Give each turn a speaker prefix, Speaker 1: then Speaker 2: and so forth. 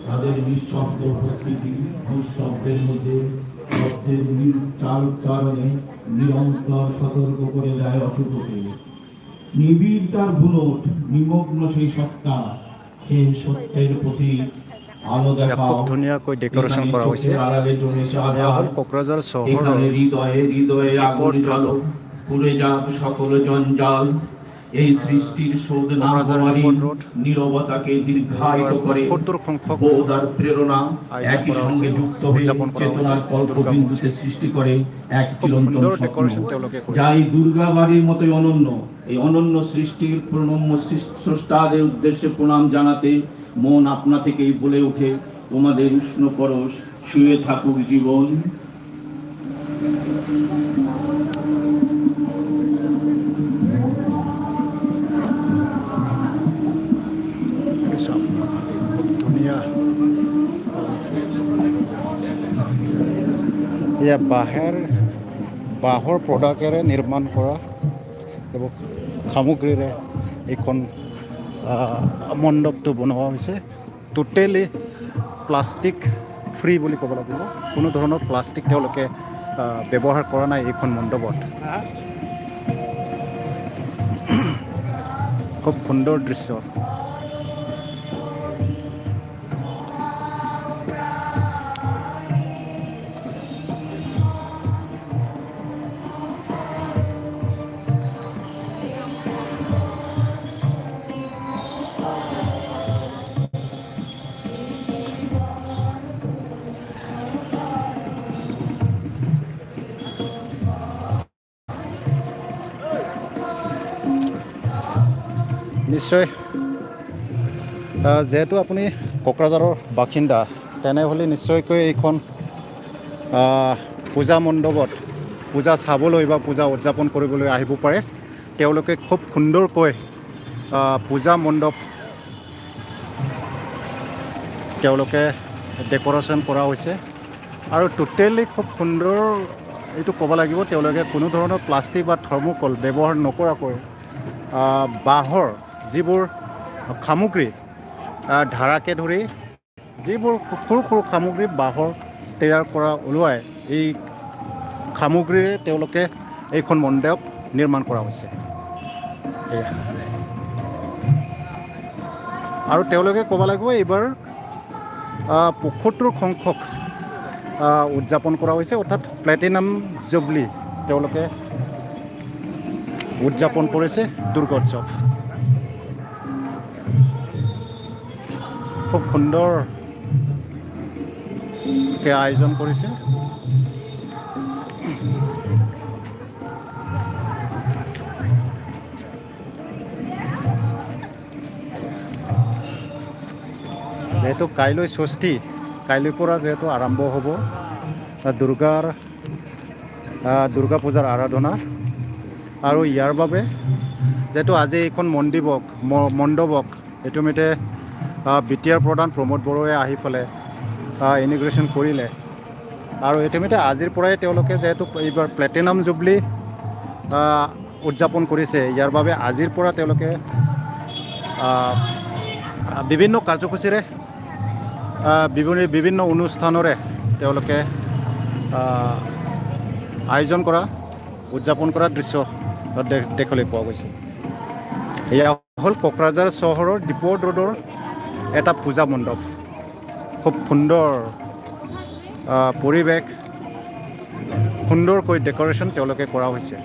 Speaker 1: তাদের নিঃশব্দ উপস্থিতি নিঃশব্দের মধ্যে শব্দের চাল চালনে নিরন্তর সতর্ক করে যায় অশুভকে। নিবিড় তার বুনট, নিমগ্ন সেই সত্তা, সে সত্যের প্রতি আলো দেখাও।
Speaker 2: খুব ধুনীয়াকৈ ডেকোরেশন করা হয়েছে।
Speaker 1: আড়ালে জমেছে আধার,
Speaker 2: কোকরাঝার শহর
Speaker 1: এখানে হৃদয়ে হৃদয়ে আগুন জ্বালো, পুড়ে যাক সকল জঞ্জাল। এই সৃষ্টির শোধ না হওয়ারই নীরবতাকে দীর্ঘায়িত করে বোধ আর প্রেরণা একই সঙ্গে যুক্ত হয়ে চেতনার কল্পবিন্দুতে সৃষ্টি করে এক চিরন্তন স্বপ্ন। যাই দুর্গা বাড়ির মতোই অনন্য, এই অনন্য সৃষ্টির প্রণম্য স্রষ্টাদের উদ্দেশ্যে প্রণাম জানাতে মন আপনা থেকেই বলে ওঠে, তোমাদের উষ্ণ পরশ শুয়ে থাকুক জীবন।
Speaker 2: এয়া বাঁহৰ প্ৰডাক্টেৰে নিৰ্মাণ কৰা এবং সামগ্ৰীৰে এইখন মণ্ডপটো বনোৱা হৈছে। টোটেলি প্লাষ্টিক ফ্ৰী বুলি ক'ব লাগিব, কোনো ধৰণৰ প্লাষ্টিক তেওঁলোকে ব্যৱহাৰ কৰা নাই এইখন মণ্ডপত। খুব সুন্দৰ দৃশ্য। নিশ্চয় যেহেতু আপুনি কোকৰাঝাৰৰ বাসিন্দা, তেনেহ'লে নিশ্চয়কৈ এইখন পূজা মণ্ডপত পূজা চাবলৈ বা পূজা উদযাপন কৰিবলৈ আহিব পাৰে। তেওঁলোকে খুব সুন্দৰকৈ পূজা মণ্ডপ তেওঁলোকে ডেকোৰেশ্যন কৰা হৈছে আৰু টোটেলি খুব সুন্দৰ এইটো ক'ব লাগিব। তেওঁলোকে কোনো ধৰণৰ প্লাষ্টিক বা থাৰ্মোকল ব্যৱহাৰ নকৰাকৈ বাঁহৰ যিবোৰ সামগ্ৰী, ধাৰাকে ধৰি যিবোৰ সৰু সৰু সামগ্ৰী বাঁহৰ তৈয়াৰ কৰা ওলোৱাই এই সামগ্ৰীৰে তেওঁলোকে এইখন মণ্ডপ নিৰ্মাণ কৰা হৈছে। আৰু তেওঁলোকে ক'ব লাগিব এইবাৰ ৭৫ সংখ্যক উদযাপন কৰা হৈছে, অৰ্থাৎ প্লেটিনাম জুবলি তেওঁলোকে উদযাপন কৰিছে দুৰ্গোৎসৱ। খুব সুন্দৰকৈ আয়োজন কৰিছে। যেহেতু কাইলৈ ষষ্ঠী, কাইলৈৰ পৰা যেহেতু আৰম্ভ হ'ব দুৰ্গা পূজাৰ আৰাধনা, আৰু ইয়াৰ বাবে যেহেতু আজি এইখন মণ্ডপক ইতিমধ্যে BTR প্ৰধান প্ৰমোদ বড়োৱে আহি পেলাই ইনিগ্ৰেশ্যন কৰিলে, আৰু ইতিমধ্যে আজিৰ পৰাই তেওঁলোকে যেহেতু এইবাৰ প্লেটিনাম জুবলি উদযাপন কৰিছে, ইয়াৰ বাবে আজিৰ পৰা তেওঁলোকে বিভিন্ন কাৰ্যসূচীৰে বিভিন্ন অনুষ্ঠানৰে তেওঁলোকে আয়োজন কৰা উদযাপন কৰা দৃশ্য দেখিবলৈ পোৱা গৈছে। এয়া হ'ল কোকৰাঝাৰ চহৰৰ ডিপ'ট ৰোডৰ এটা পূজা মণ্ডপ। খুব সুন্দৰ পৰিৱেশ, সুন্দৰকৈ ডেকোৰেশ্যন তেওঁলোকে কৰা হৈছে।